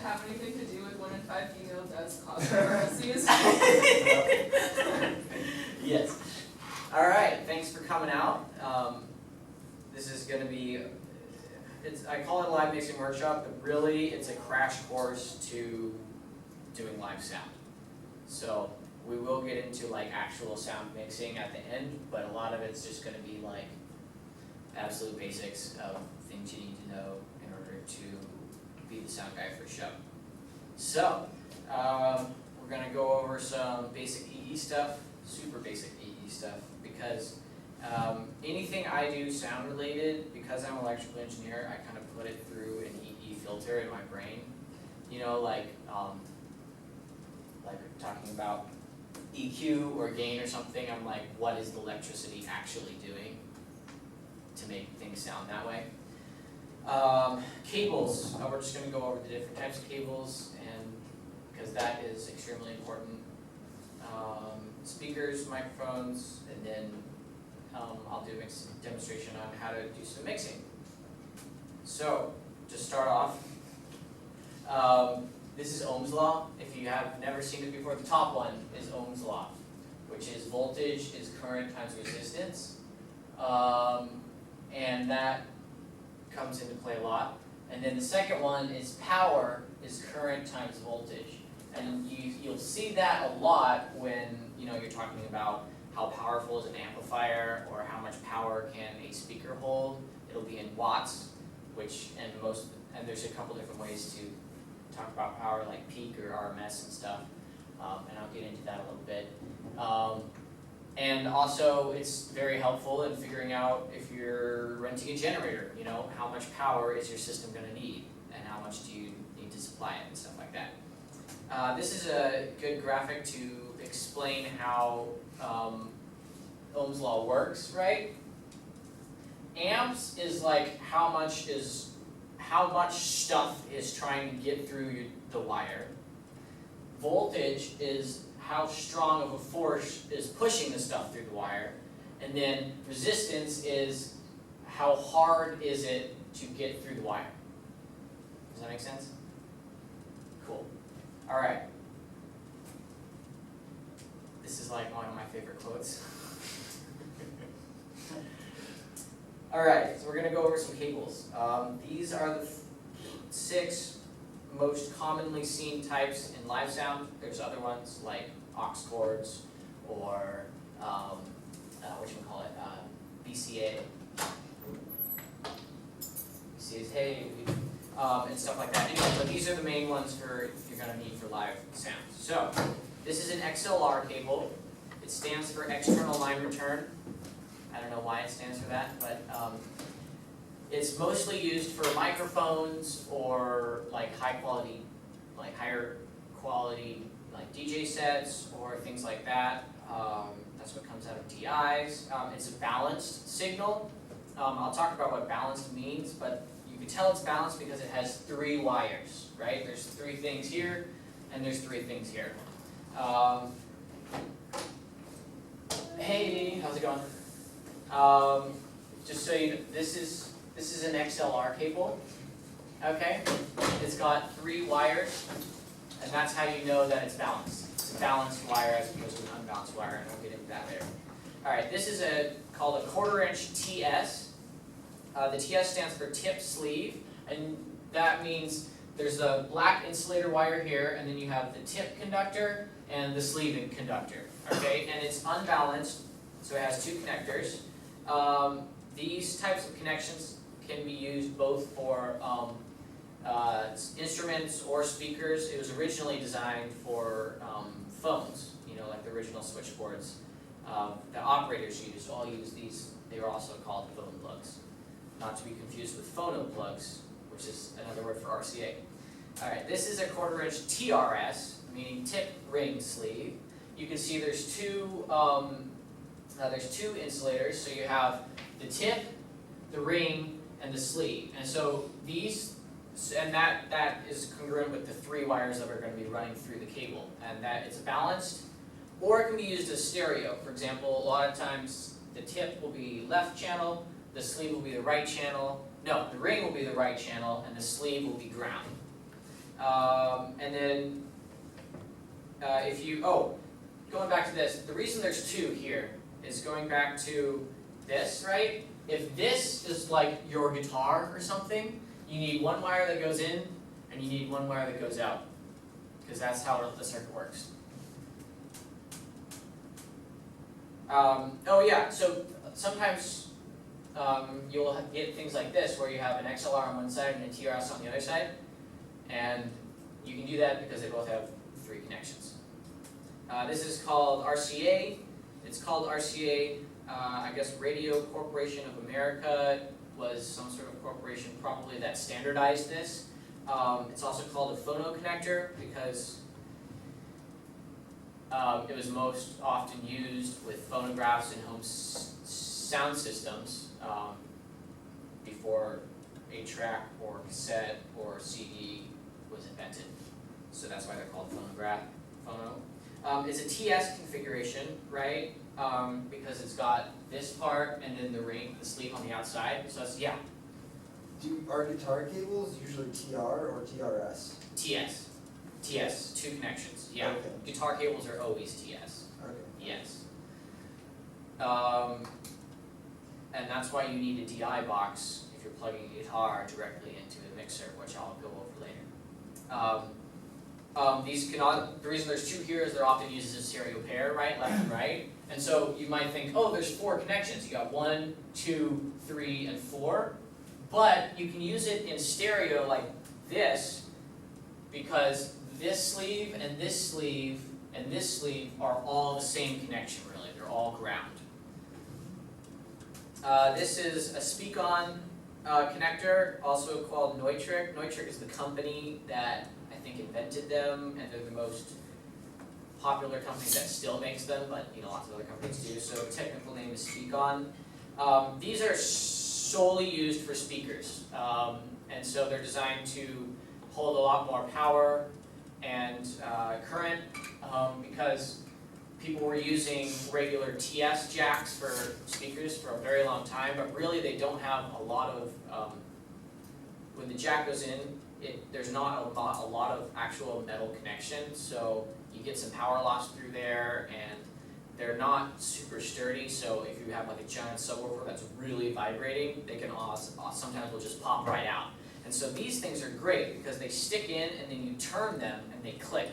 have anything to do with 1 in 5 female does cause pregnancies? Yes. All right. Thanks for coming out. This is going to be. I call it a live mixing workshop, but really it's a crash course to doing live sound. So we will get into like actual sound mixing at the end, but a lot of it's just going to be like absolute basics of things you need to know in order to be the sound guy for a show. So we're going to go over some basic EE stuff, super basic EE stuff, because anything I do sound related, because I'm an electrical engineer, I kind of put it through an EE filter in my brain. You know, like talking about EQ or gain or something, I'm like, what is the electricity actually doing to make things sound that way? Cables, we're just going to go over the different types of cables, and because that is extremely important. Speakers, microphones, and then I'll do a demonstration on how to do some mixing. So, to start off, this is Ohm's law. If you have never seen it before, the top one is Ohm's law, which is voltage is current times resistance. And that comes into play a lot. And then the second one is power is current times voltage. And you'll see that a lot when you're talking about how powerful is an amplifier or how much power can a speaker hold. It'll be in watts, and there's a couple different ways to talk about power, like peak or RMS and stuff, and I'll get into that a little bit. And also, it's very helpful in figuring out if you're renting a generator, how much power is your system going to need, and how much do you need to supply it, and stuff like that. This is a good graphic to explain how Ohm's law works, right? Amps is like how much stuff is trying to get through the wire. Voltage is how strong of a force is pushing the stuff through the wire. And then resistance is how hard is it to get through the wire. Does that make sense? Cool. All right. This is like one of my favorite quotes. All right, so we're going to go over some cables. These are the 6 most commonly seen types in live sound. There's other ones like aux cords or BCA. BCA's hey, and stuff like that. Anyway, but these are the main ones you're going to need for live sound. So this is an XLR cable. It stands for external line return. I don't know why it stands for that, but it's mostly used for microphones or like higher quality like DJ sets or things like that. That's what comes out of DIs. It's a balanced signal. I'll talk about what balanced means, but you can tell it's balanced because it has 3 wires, right? There's 3 things here, and there's 3 things here. Hey, how's it going? Just so you know, this is an XLR cable. Okay, it's got 3 wires, and that's how you know that it's balanced. It's a balanced wire as opposed to an unbalanced wire, and we'll get into that later. All right, this is called a 1/4 inch TS. The TS stands for tip sleeve, and that means there's a black insulator wire here, and then you have the tip conductor and the sleeve conductor. Okay, and it's unbalanced, so it has 2 connectors. These types of connections can be used both for instruments or speakers. It was originally designed for phones, like the original switchboards that operators used. All use these. They were also called phone plugs, not to be confused with phono plugs, which is another word for RCA. All right, this is a 1/4 inch TRS, meaning tip ring sleeve. You can see there's 2 insulators. So you have the tip, the ring, and the sleeve. And so that is congruent with the 3 wires that are going to be running through the cable. And that it's balanced, or it can be used as stereo. For example, a lot of times the tip will be left channel, the sleeve will be the right channel. No, the ring will be the right channel, and the sleeve will be ground. And then if you, going back to this, the reason there's two here is going back to this, right? If this is like your guitar or something, you need one wire that goes in and you need one wire that goes out, because that's how the circuit works. So sometimes you'll get things like this where you have an XLR on one side and a TRS on the other side, and you can do that because they both have 3 connections. This is called RCA. It's called RCA. I guess Radio Corporation of America was some sort of corporation probably that standardized this. It's also called a phono connector because it was most often used with phonographs and home sound systems before 8-track or cassette or CD was invented. So that's why they're called phono. It's a TS configuration, right? Because it's got this part and then the sleeve on the outside. So it's, yeah. Are guitar cables usually TR or TRS? TS. TS, 2 connections, yeah. Okay. Guitar cables are always TS. Okay. Yes. And that's why you need a DI box if you're plugging a guitar directly into a mixer, which I'll go over later. The reason there's 2 here is they're often used as a stereo pair, right, left and right. And so you might think, oh, there's 4 connections. You got 1, 2, 3, and 4. But you can use it in stereo like this because this sleeve and this sleeve and this sleeve are all the same connection, really. They're all ground. This is a speak-on connector, also called Neutrik. Neutrik is the company that I think invented them, and they're the most popular company that still makes them, but lots of other companies do. So technical name is speak-on. These are solely used for speakers, and so they're designed to hold a lot more power and current because people were using regular TS jacks for speakers for a very long time, but really they don't have a lot of, when the jack goes in, there's not a lot of actual metal connection, so you get some power loss through there, and they're not super sturdy, so if you have like a giant subwoofer that's really vibrating, they can sometimes will just pop right out. And so these things are great because they stick in and then you turn them and they click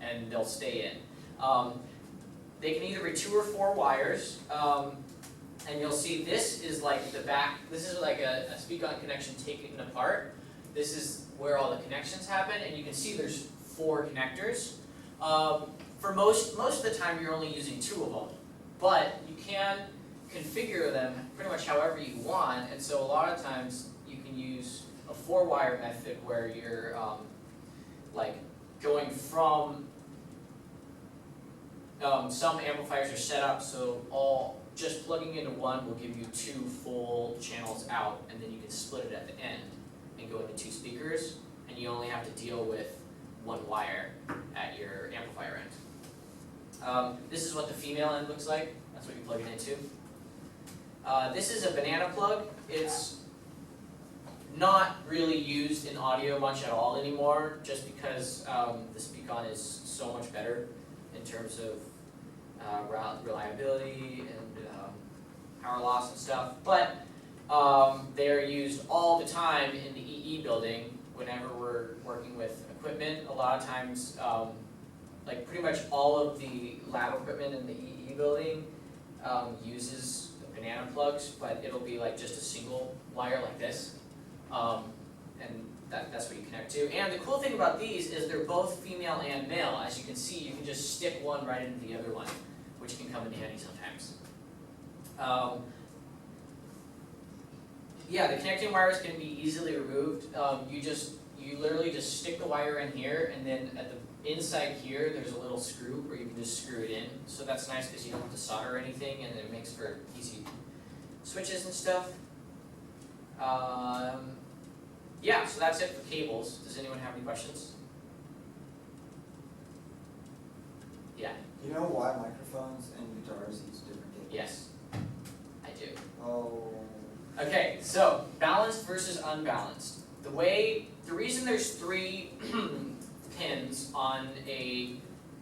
and they'll stay in. They can either be 2 or 4 wires, and you'll see this is like the back, this is like a speak-on connection taken apart. This is where all the connections happen, and you can see there's 4 connectors. For most of the time you're only using 2 of them, but you can configure them pretty much however you want, and so a lot of times you can use a 4-wire method where you're like going from some amplifiers are set up so just plugging into one will give you 2 full channels out, and then you can split it at the end and go into 2 speakers, and you only have to deal with 1 wire at your amplifier end. This is what the female end looks like. That's what you plug it into. This is a banana plug. It's not really used in audio much at all anymore, just because the speak-on is so much better in terms of reliability and power loss and stuff. But they are used all the time in the EE building whenever we're working with equipment. A lot of times, like pretty much all of the lab equipment in the EE building uses banana plugs, but it'll be like just a single wire like this. And that's what you connect to. And the cool thing about these is they're both female and male. As you can see, you can just stick one right into the other one, which can come in handy sometimes. Yeah, the connecting wires can be easily removed. You literally just stick the wire in here, and then at the inside here, there's a little screw where you can just screw it in. So that's nice because you don't have to solder anything, and it makes for easy switches and stuff. Yeah, so that's it for cables. Does anyone have any questions? Yeah. You know why microphones and guitars use different cables? Yes, I do. Oh. Okay, so balanced versus unbalanced. The reason there's 3 pins on a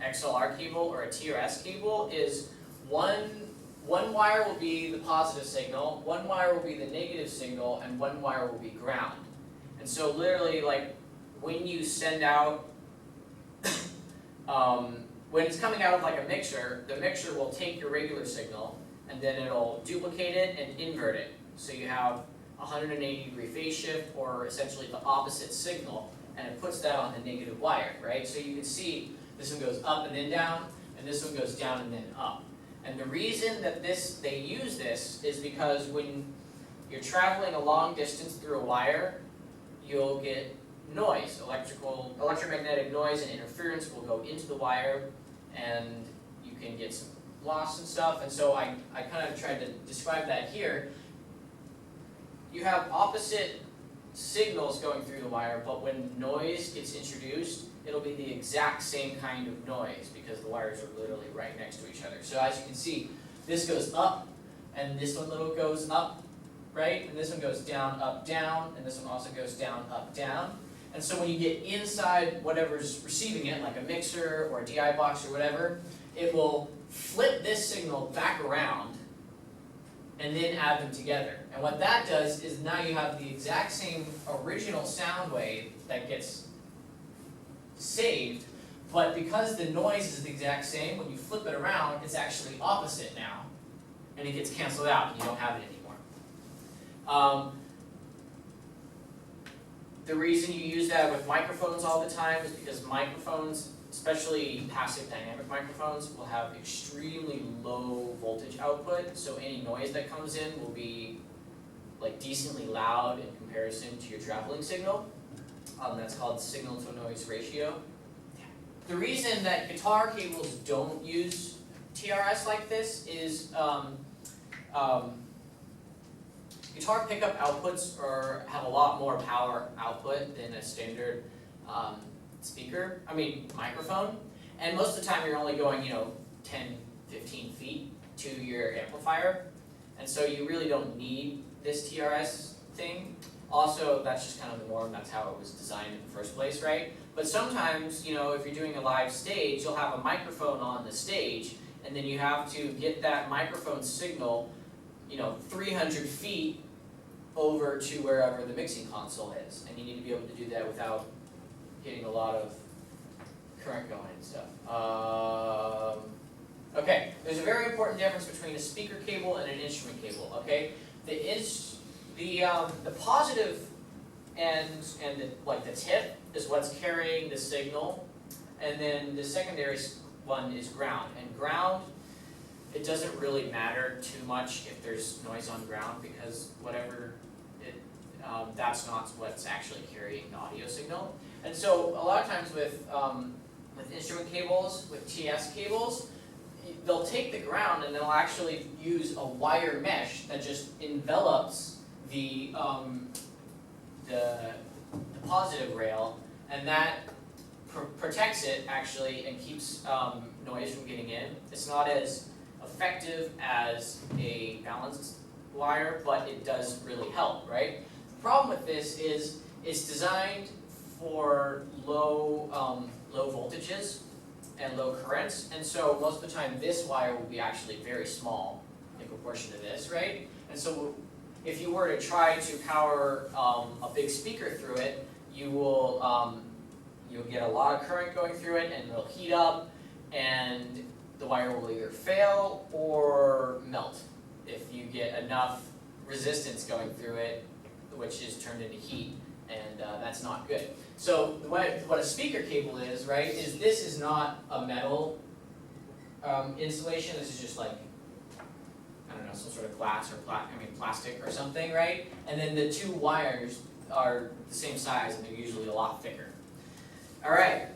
XLR cable or a TRS cable is one wire will be the positive signal, one wire will be the negative signal, and one wire will be ground. And so literally, like, when you send out, when it's coming out of like a mixer, the mixer will take your regular signal, and then it'll duplicate it and invert it. So you have 180-degree phase shift, or essentially the opposite signal, and it puts that on the negative wire, right? So you can see this one goes up and then down, and this one goes down and then up. And the reason that they use this is because when you're traveling a long distance through a wire, you'll get noise, electromagnetic noise and interference will go into the wire, and you can get some loss and stuff. And so I kind of tried to describe that here. You have opposite signals going through the wire, but when noise gets introduced, it'll be the exact same kind of noise because the wires are literally right next to each other. So as you can see, this goes up, and this one little goes up, right? And this one goes down, down, and this one also goes down, down. And so when you get inside whatever's receiving it, like a mixer or a DI box or whatever, it will flip this signal back around and then add them together. And what that does is now you have the exact same original sound wave that gets saved, but because the noise is the exact same, when you flip it around, it's actually opposite now, and it gets canceled out, and you don't have it anymore. The reason you use that with microphones all the time is because microphones, especially passive dynamic microphones, will have extremely low voltage output, so any noise that comes in will be like decently loud in comparison to your traveling signal. That's called signal to noise ratio. The reason that guitar cables don't use TRS like this is guitar pickup outputs have a lot more power output than a standard microphone. And most of the time you're only going, 10, 15 feet to your amplifier. And so you really don't need this TRS thing. Also, that's just kind of the norm, that's how it was designed in the first place, right? But sometimes, if you're doing a live stage, you'll have a microphone on the stage, and then you have to get that microphone signal, 300 feet over to wherever the mixing console is. And you need to be able to do that without getting a lot of current going and stuff. Okay, there's a very important difference between a speaker cable and an instrument cable, okay? The positive and the tip is what's carrying the signal, and then the secondary one is ground. And ground, it doesn't really matter too much if there's noise on ground because that's not what's actually carrying the audio signal. And so a lot of times with instrument cables, with TS cables, they'll take the ground and they'll actually use a wire mesh that just envelops the positive rail, and that protects it actually and keeps noise from getting in. It's not as effective as a balanced wire, but it does really help, right? The problem with this is it's designed for low voltages and low currents, and so most of the time this wire will be actually very small in proportion to this, right? And so if you were to try to power a big speaker through it, you'll get a lot of current going through it, and it'll heat up, and the wire will either fail or melt if you get enough resistance going through it, which is turned into heat, and that's not good. So what a speaker cable is, right, is this is not a metal insulation. This is just like, I don't know, some sort of glass or plastic or something, right? And then the two wires are the same size, and they're usually a lot thicker. All right,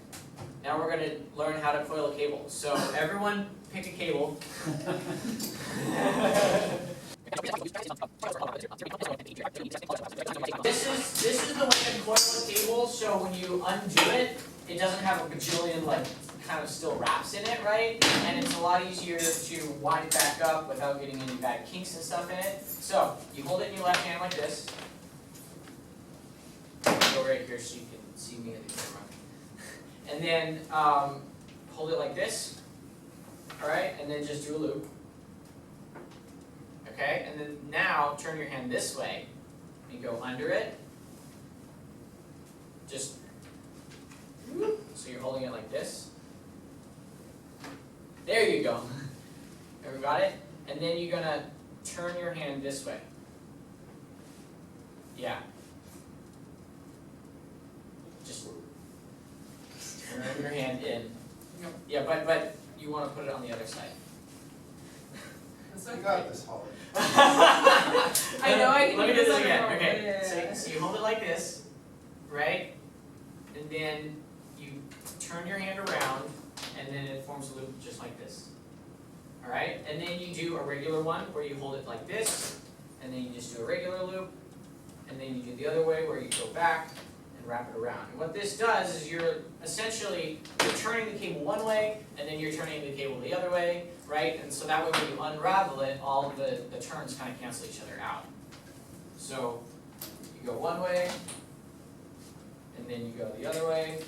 now we're going to learn how to coil a cable. So everyone pick a cable. This is the way to coil a cable, so when you undo it, it doesn't have a bajillion kind of still wraps in it, right? And it's a lot easier to wind it back up without getting any bad kinks and stuff in it. So you hold it in your left hand like this. Go right here so you can see me in the camera. And and then hold it like this, alright, and then just do a loop. Okay, and then now turn your hand this way and go under it. Just, so you're holding it like this. There you go. Everyone got it? And then you're gonna turn your hand this way. Yeah. Just turn your hand in. Yeah, but you want to put it on the other side. You got this, Holly. I know I can Let me do do this this again. on Okay. yeah. So you hold it like this, right? And then you turn your hand around, and then it forms a loop just like this. Alright? And then you do a regular one where you hold it like this, and then you just do a regular loop, and then you do the other way where you go back and wrap it around. And what this does is you're turning the cable one way, and then you're turning the cable the other way, right? And so that way when you unravel it, all of the turns kind of cancel each other out. So you go one way, and then you go the other way,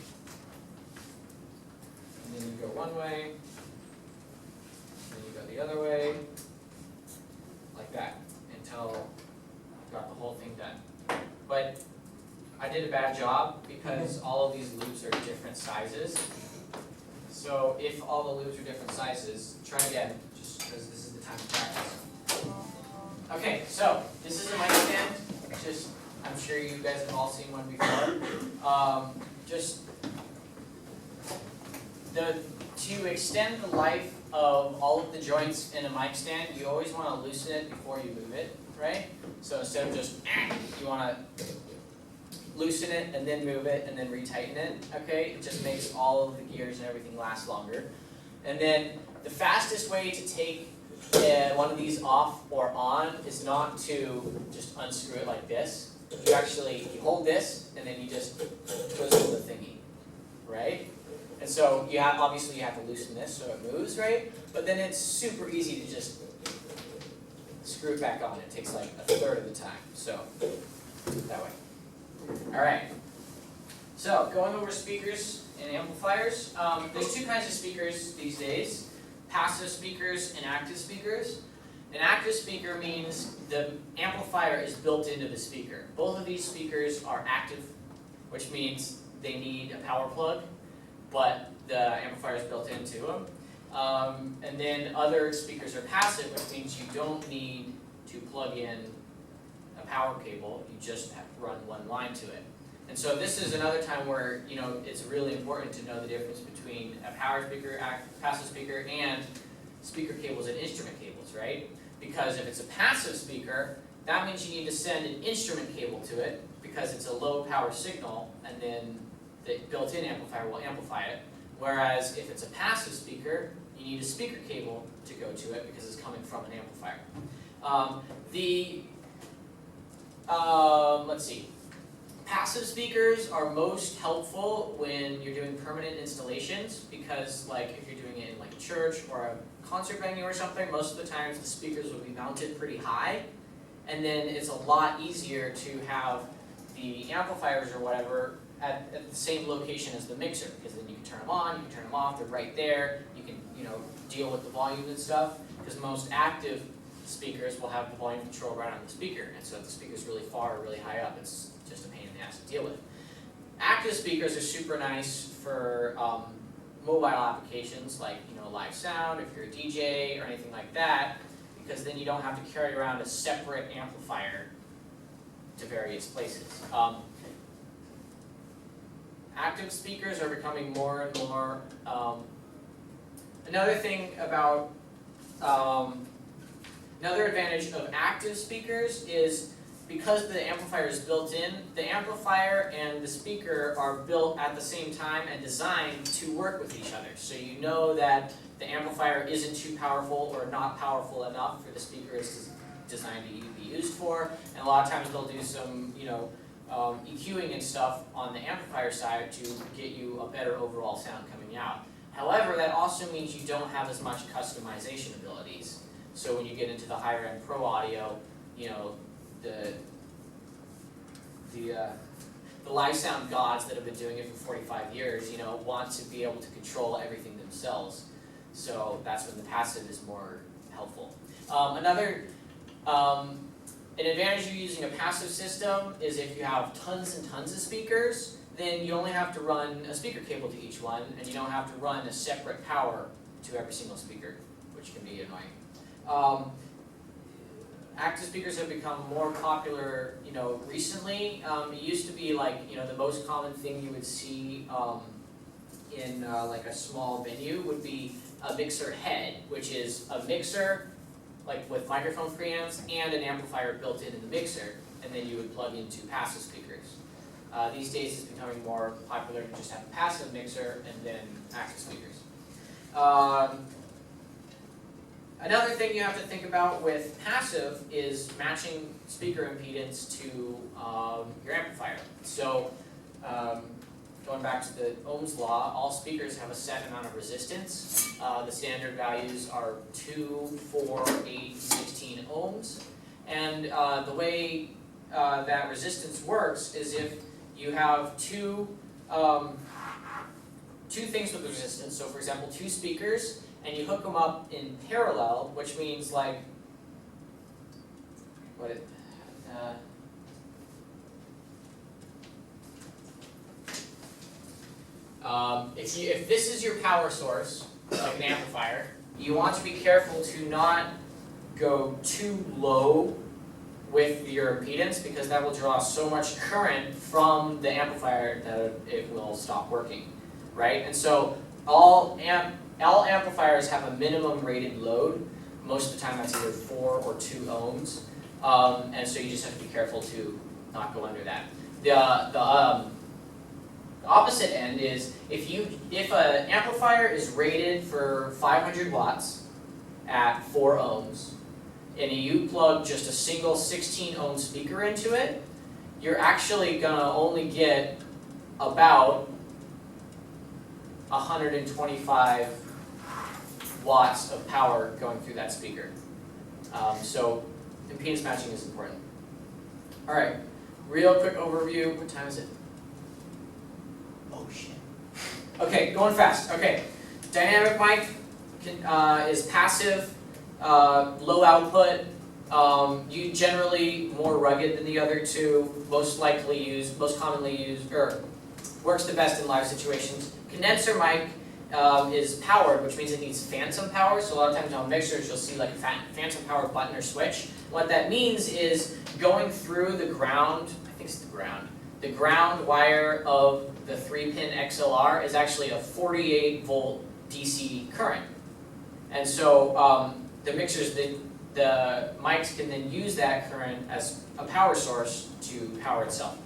and then you go one way, and then you go the other way, like that, until you got the whole thing done. But I did a bad job because all of these loops are different sizes. So if all the loops are different sizes, try again, just because this is the time to practice. Okay, so this is a mic stand. Just, I'm sure you guys have all seen one before. To extend the life of all of the joints in a mic stand, you always want to loosen it before you move it, right? So instead of just, you want to loosen it and then move it and then retighten it, okay? It just makes all of the gears and everything last longer. And then the fastest way to take one of these off or on is not to just unscrew it like this. You hold this and then you just twistle the thingy, right? And so obviously you have to loosen this so it moves, right? But then it's super easy to just screw it back on. It takes like a third of the time, so that way. Alright, so going over speakers and amplifiers, there's two kinds of speakers these days, passive speakers and active speakers. An active speaker means the amplifier is built into the speaker. Both of these speakers are active, which means they need a power plug, but the amplifier is built into them. And then other speakers are passive, which means you don't need to plug in a power cable, you just have to run one line to it. And so this is another time where it's really important to know the difference between a power speaker, passive speaker, and speaker cables and instrument cables, right? Because if it's a passive speaker, that means you need to send an instrument cable to it because it's a low power signal, and then the built-in amplifier will amplify it. Whereas if it's a passive speaker, you need a speaker cable to go to it because it's coming from an amplifier. Let's see. Passive speakers are most helpful when you're doing permanent installations because, like, if you're doing it in like a church or a concert venue or something, most of the times the speakers will be mounted pretty high, and then it's a lot easier to have the amplifiers or whatever at the same location as the mixer, because then you can turn them on, you can turn them off, they're right there, you can deal with the volume and stuff, because most active speakers will have the volume control right on the speaker, and so if the speaker's really far or really high up, it's just a pain in the ass to deal with. Active speakers are super nice for mobile applications like live sound, if you're a DJ or anything like that, because then you don't have to carry around a separate amplifier to various places. Active speakers are becoming more and more. Another thing about another advantage of active speakers is because the amplifier is built in, the amplifier and the speaker are built at the same time and designed to work with each other. So you know that the amplifier isn't too powerful or not powerful enough for the speaker it's designed to be used for. And a lot of times they'll do some, EQing and stuff on the amplifier side to get you a better overall sound coming out. However, that also means you don't have as much customization abilities. So when you get into the higher end pro audio, the live sound gods that have been doing it for 45 years, you know, want to be able to control everything themselves. So that's when the passive is more helpful. An advantage of using a passive system is if you have tons and tons of speakers, then you only have to run a speaker cable to each one, and you don't have to run a separate power to every single speaker, which can be annoying. Active speakers have become more popular, you know, recently. It used to be like, you know, the most common thing you would see in like a small venue would be a mixer head, which is a mixer like with microphone preamps and an amplifier built in the mixer, and then you would plug into passive speakers. These days it's becoming more popular to just have a passive mixer and then active speakers. Another thing you have to think about with passive is matching speaker impedance to your amplifier. So going back to the Ohm's law, all speakers have a set amount of resistance. The standard values are 2, 4, 8, 16 ohms. And the way that resistance works is if you have two things with resistance. So for example, 2 speakers, and you hook them up in parallel, which means like, if this is your power source, like an amplifier, you want to be careful to not go too low with your impedance, because that will draw so much current from the amplifier that it will stop working, right? And so all amplifiers have a minimum rated load. Most of the time that's either 4 or 2 ohms, and so you just have to be careful to not go under that. The opposite end is if an amplifier is rated for 500 watts at 4 ohms, and you plug just a single 16 ohm speaker into it, you're actually gonna only get about 125 watts of power going through that speaker. So impedance matching is important. All right, real quick overview. What time is it? Oh shit. Okay, going fast. Okay, dynamic mic is passive, low output. You generally more rugged than the other two. Most commonly used, or works the best in live situations. Condenser mic is powered, which means it needs phantom power. So a lot of times on mixers, you'll see like a phantom power button or switch. What that means is going through the ground. I think it's the ground. The ground wire of the 3-pin XLR is actually a 48 volt DC current, and so the mixers, the mics can then use that current as a power source to power itself.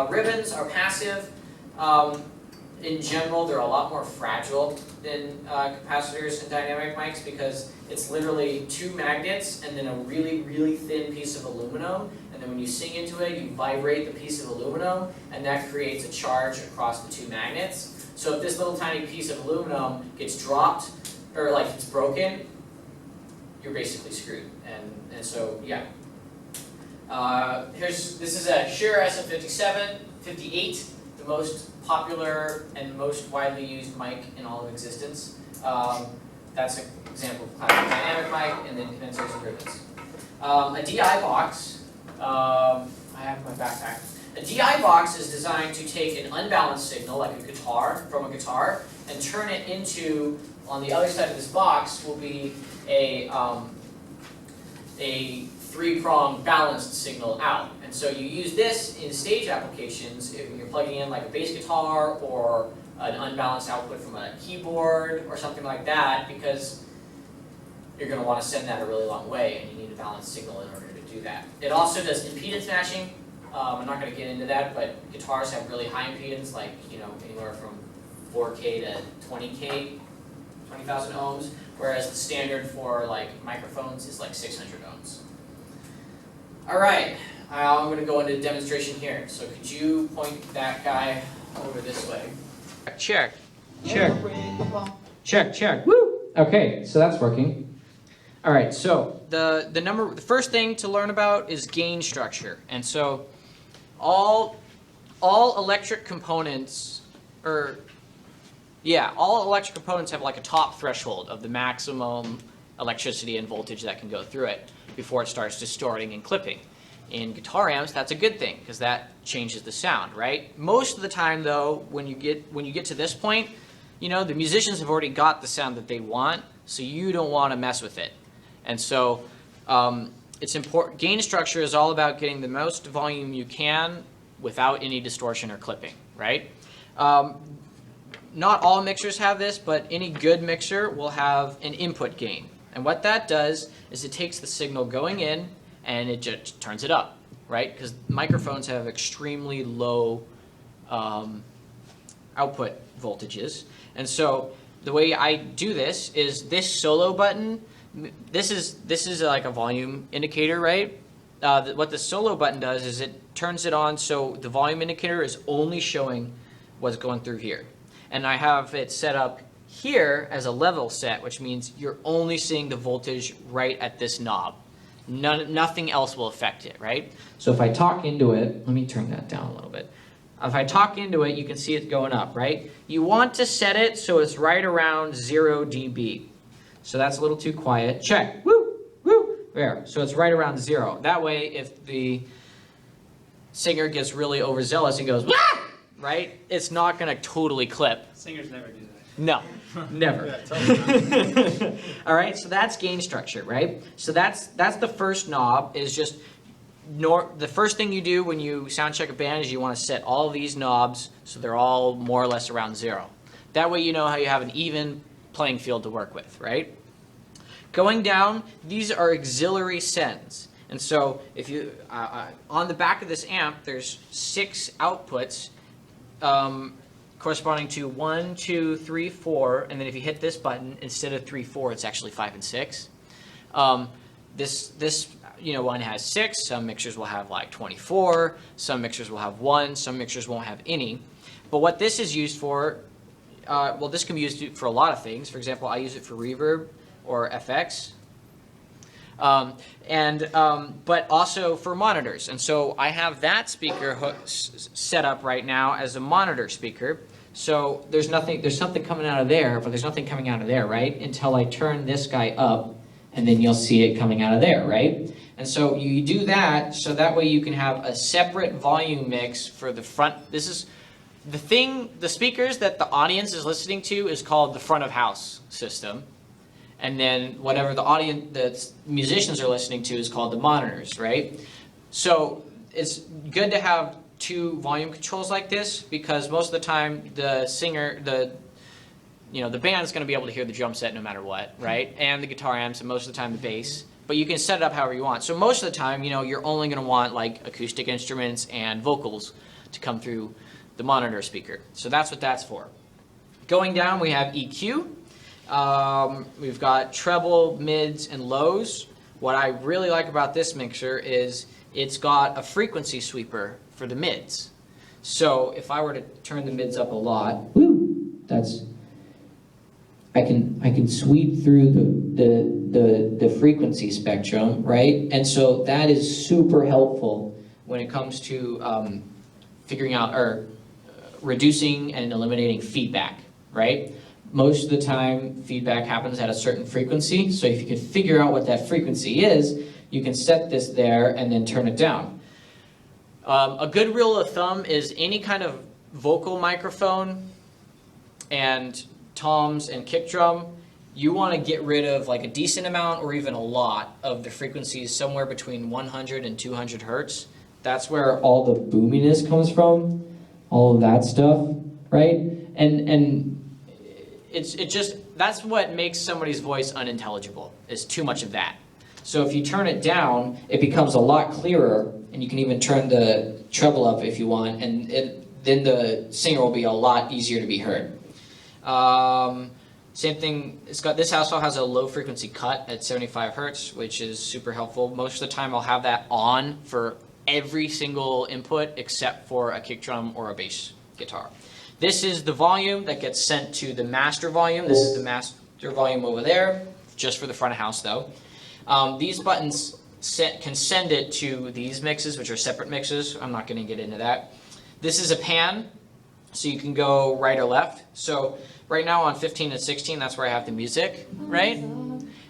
Ribbons are passive. In general, they're a lot more fragile than capacitors and dynamic mics, because it's literally 2 magnets and then a really, really thin piece of aluminum, and then when you sing into it, you vibrate the piece of aluminum, and that creates a charge across the 2 magnets. So if this little tiny piece of aluminum gets dropped, or like it's broken, you're basically screwed. And so, yeah. This is a Shure SM57, 58, the most popular and most widely used mic in all of existence. That's an example of classic dynamic mic, and then condensers and ribbons. A DI box, I have my backpack. A DI box is designed to take an unbalanced signal, like a guitar, from a guitar, and turn it into, on the other side of this box will be a 3-prong balanced signal out. And so you use this in stage applications if you're plugging in like a bass guitar or an unbalanced output from a keyboard or something like that, because you're going to want to send that a really long way, and you need a balanced signal in order to do that. It also does impedance matching. I'm not going to get into that, but guitars have really high impedance, like, you know, anywhere from 4K to 20K, 20,000 ohms, whereas the standard for like microphones is like 600 ohms. All right, I'm going to go into a demonstration here. So could you point that guy over this way? Check. Check. Check, check. Woo! Okay, so that's working. All right, so the first thing to learn about is gain structure. And so all all electric components, all electric components have like a top threshold of the maximum electricity and voltage that can go through it before it starts distorting and clipping. In guitar amps, that's a good thing because that changes the sound, right? Most of the time, though, when you get to this point, you know, the musicians have already got the sound that they want, so you don't want to mess with it. And so it's important. Gain structure is all about getting the most volume you can without any distortion or clipping, right? Not all mixers have this, but any good mixer will have an input gain. And what that does is it takes the signal going in and it just turns it up, right? Because microphones have extremely low output voltages. And so the way I do this is this solo button, this is like a volume indicator, right? What the solo button does is it turns it on so the volume indicator is only showing what's going through here. And I have it set up here as a level set, which means you're only seeing the voltage right at this knob. Nothing else will affect it, right? So if I talk into it, let me turn that down a little bit. If I talk into it, you can see it going up, right? You want to set it so it's right around 0 dB. So that's a little too quiet. Check. Woo! Woo! There. So it's right around 0. That way, if the singer gets really overzealous and goes, wah! Right? It's not going to totally clip. Singers never do that. No, never. Yeah, totally. All right, so that's gain structure, right? So that's the first knob. Is just the first thing you do when you sound check a band is you want to set all of these knobs so they're all more or less around 0. That way you know how you have an even playing field to work with, right? Going down, these are auxiliary sends. And so if you on the back of this amp, there's 6 outputs corresponding to 1, 2, 3, 4, and then if you hit this button, instead of 3, 4, it's actually 5 and 6. This one has 6. Some mixers will have like 24. Some mixers will have 1. Some mixers won't have any. But what this is used for, this can be used for a lot of things. For example, I use it for reverb or FX. But also for monitors. And so I have that speaker set up right now as a monitor speaker. So there's something coming out of there, but there's nothing coming out of there, right? Until I turn this guy up, and then you'll see it coming out of there, right? And so you do that, so that way you can have a separate volume mix for the front. This is the speakers that the audience is listening to is called the front of house system. And then whatever the musicians are listening to is called the monitors, right? So it's good to have 2 volume controls like this because most of the time the singer, the band's going to be able to hear the drum set no matter what, right? And the guitar amps, and most of the time the bass. But you can set it up however you want. So most of the time, you're only going to want like acoustic instruments and vocals to come through the monitor speaker. So that's what that's for. Going down, we have EQ. We've got treble, mids, and lows. What I really like about this mixer is it's got a frequency sweeper for the mids. So if I were to turn the mids up a lot, I can sweep through the frequency spectrum, right? And so that is super helpful when it comes to figuring out or reducing and eliminating feedback, right? Most of the time, feedback happens at a certain frequency. So if you can figure out what that frequency is, you can set this there and then turn it down. A good rule of thumb is any kind of vocal microphone and toms and kick drum, you want to get rid of like a decent amount or even a lot of the frequencies somewhere between 100 and 200 hertz. That's where all the boominess comes from, all of that stuff, right? And that's what makes somebody's voice unintelligible, is too much of that. So if you turn it down, it becomes a lot clearer, and you can even turn the treble up if you want, and then the singer will be a lot easier to be heard. Same thing, this also has a low frequency cut at 75 hertz, which is super helpful. Most of the time I'll have that on for every single input except for a kick drum or a bass guitar. This is the volume that gets sent to the master volume. This is the master volume over there, just for the front of house though. These buttons can send it to these mixes, which are separate mixes. I'm not going to get into that. This is a pan, so you can go right or left. So right now on 15 and 16, that's where I have the music, right?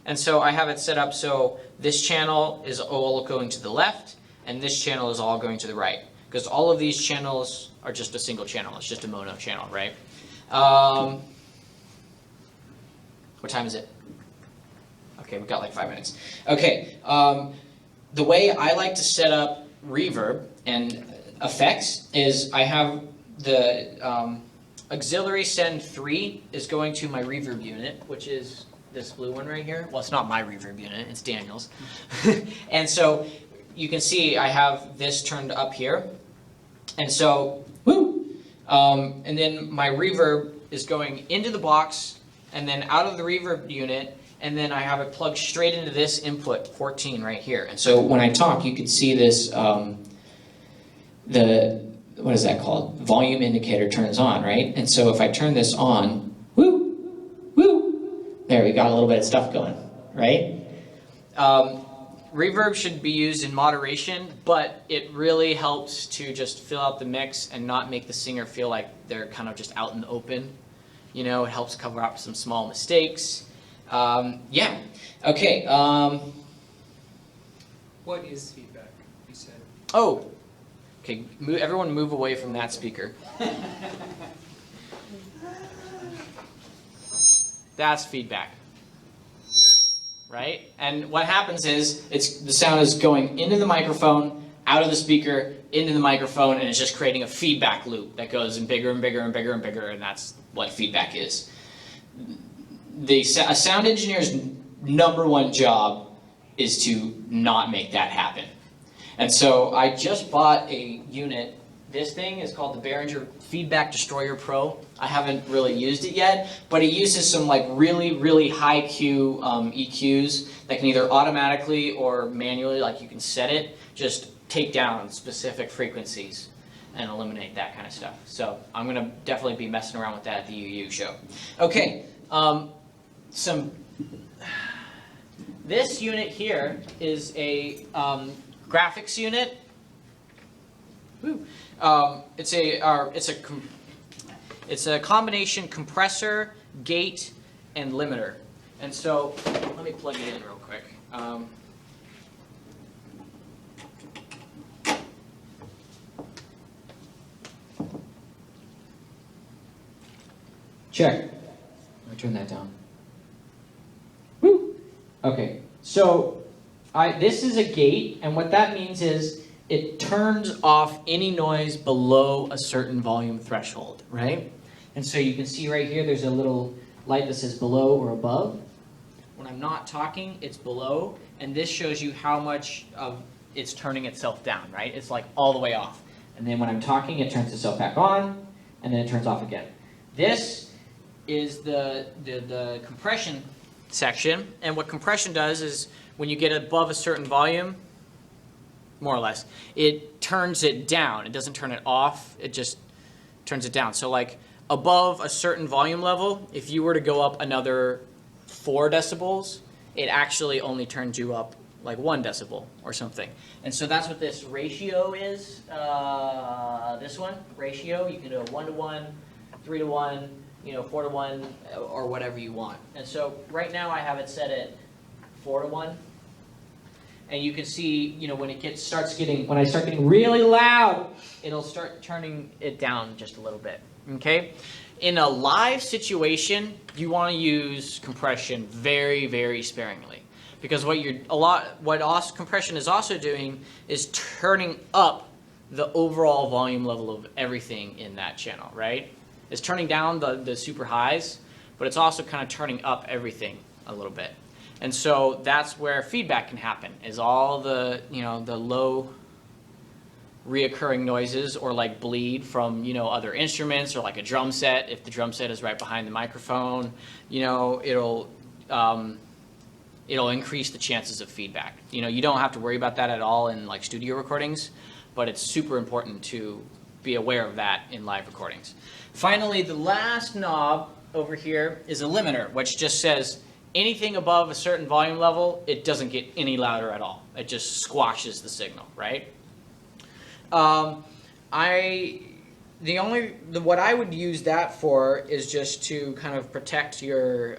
And so I have it set up so this channel is all going to the left, and this channel is all going to the right. Because all of these channels are just a single channel. It's just a mono channel, right? What time is it? Okay, we've got like 5 minutes. Okay, the way I like to set up reverb and effects is I have the auxiliary send 3 is going to my reverb unit, which is this blue one right here. Well, it's not my reverb unit, it's Daniel's. And so you can see I have this turned up here. And so, and then my reverb is going into the box and then out of the reverb unit, and then I have it plugged straight into this input, 14 right here. And so when I talk, you can see this, what is that called? Volume indicator turns on, right? And so if I turn this on, there, we got a little bit of stuff going, right? Reverb should be used in moderation, but it really helps to just fill out the mix and not make the singer feel like they're kind of just out in the open. You know, it helps cover up some small mistakes. Yeah, okay. What is feedback, you said? Oh, okay, everyone move away from that speaker. That's feedback, right? And what happens is the sound is going into the microphone, out of the speaker, into the microphone, and it's just creating a feedback loop that goes in bigger and bigger and bigger and bigger, and that's what feedback is. A sound engineer's #1 job is to not make that happen. And so I just bought a unit. This thing is called the Behringer Feedback Destroyer Pro. I haven't really used it yet, but it uses some like really, really high Q EQs that can either automatically or manually, like you can set it, just take down specific frequencies and eliminate that kind of stuff. So I'm gonna definitely be messing around with that at the UU show. Okay, this unit here is a graphics unit. Woo. It's a combination compressor, gate, and limiter. And so let me plug it in real quick. Check. Let me turn that down. Woo. Okay. So this is a gate, and what that means is it turns off any noise below a certain volume threshold, right? And so you can see right here, there's a little light that says below or above. When I'm not talking, it's below, and this shows you how much of it's turning itself down, right? It's like all the way off. And then when I'm talking, it turns itself back on, and then it turns off again. This is the compression section, and what compression does is when you get above a certain volume, more or less, it turns it down. It doesn't turn it off, it just turns it down. So like above a certain volume level, if you were to go up another 4 decibels, it actually only turns you up like 1 decibel or something. And so that's what this ratio is. This one, ratio, you can do a 1-to-1, 3-to-1, 4-to-1, or whatever you want. And so right now I have it set at 4-to-1. And you can see, when I start getting really loud, it'll start turning it down just a little bit. Okay? In a live situation, you want to use compression very, very sparingly, because what compression is also doing is turning up the overall volume level of everything in that channel, right? It's turning down the super highs, but it's also kind of turning up everything a little bit. And so that's where feedback can happen, is all the low reoccurring noises or like bleed from other instruments or like a drum set. If the drum set is right behind the microphone, it'll increase the chances of feedback. You don't have to worry about that at all in like studio recordings, but it's super important to be aware of that in live recordings. Finally, the last knob over here is a limiter, which just says anything above a certain volume level, it doesn't get any louder at all. It just squashes the signal, right? I what I would use that for is just to kind of protect your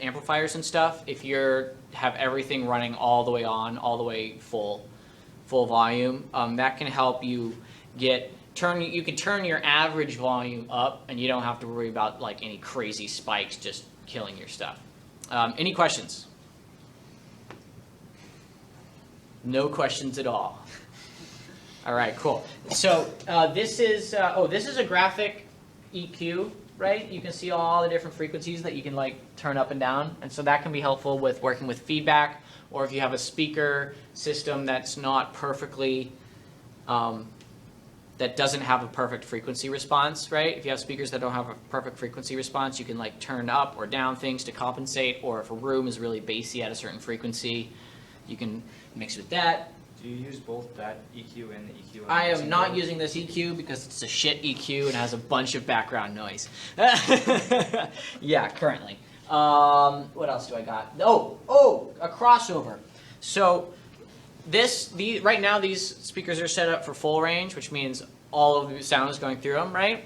amplifiers and stuff. If you're have everything running all the way on, all the way full volume, that can help you you can turn your average volume up, and you don't have to worry about like any crazy spikes just killing your stuff. Any questions? No questions at all. All right, cool. So this is a graphic EQ, right? You can see all the different frequencies that you can like turn up and down, and so that can be helpful with working with feedback, or if you have a speaker system that's not perfectly, that doesn't have a perfect frequency response, right? If you have speakers that don't have a perfect frequency response, you can like turn up or down things to compensate, or if a room is really bassy at a certain frequency, you can mix with that. Do you use both that EQ and the EQ? I am not using this EQ because it's a shit EQ and has a bunch of background noise. Yeah, currently. What else do I got? Oh, a crossover. So right now these speakers are set up for full range, which means all of the sound is going through them, right?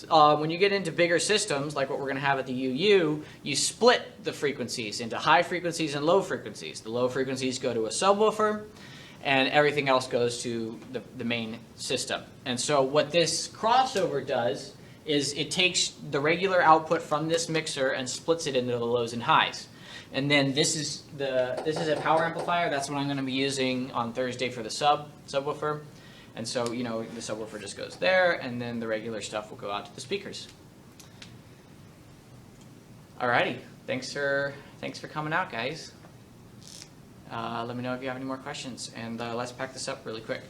When you get into bigger systems, like what we're going to have at the UU, you split the frequencies into high frequencies and low frequencies. The low frequencies go to a subwoofer, and everything else goes to the main system. And so what this crossover does is it takes the regular output from this mixer and splits it into the lows and highs. And then this is a power amplifier. That's what I'm going to be using on Thursday for the subwoofer. And so, the subwoofer just goes there, and then the regular stuff will go out to the speakers. Alrighty, thanks for coming out, guys. Let me know if you have any more questions, and let's pack this up really quick.